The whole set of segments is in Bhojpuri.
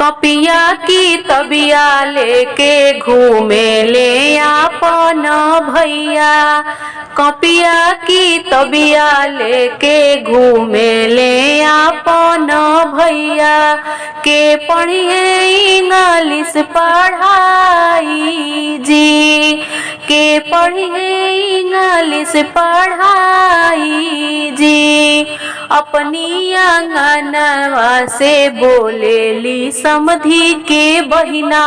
कपिया की तबिया लेके घूमे ले आपन भैया। कपिया की तबिया लेके घूमे ले आपन भैया। के पढ़िए इंग्लिश पढ़ाई जी। के पढ़िए इंग्लिश पढ़ाई जी। अपनी आंगनवा से बोलेली समधी के बहिना।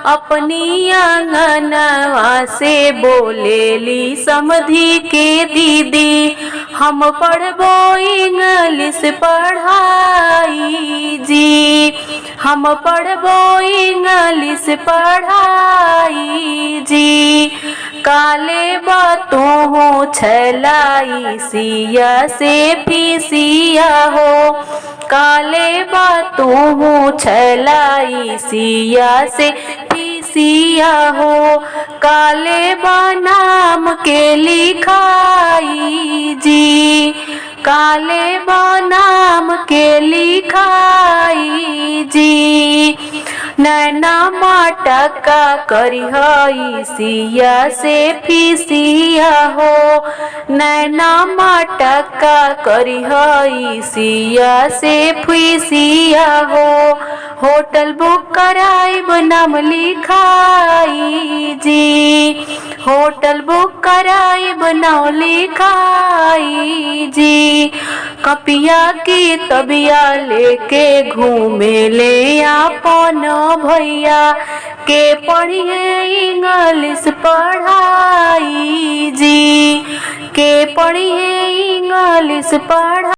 अपनी आंगनवा से बोलेली समधी के दीदी। हम पढ़बो इंग्लिश पढ़ाई जी। हम पढ़बो इंग्लिश पढ़ाई जी। काले बातों हो छलाई सिया से फीसिया हो। काले बातों हो छलाई सिया से फीसिया हो। काले बनाम के लिखाई जी। काले बनाम के लिखाई जी। नैना माटका करिहई सिया से फीसिया हो। नैना माटका करिहई सिया से फीसिया हो। होटल बुक कराइब नाम लिखाई जी। होटल बुक कराइब नाम लिखाई जी। कपिया की तबिया लेके घूमे ले आपन भैया। के पढ़िए इंग्लिश पढ़ाई जी। के पढ़िए इंग्लिश पढ़ाई।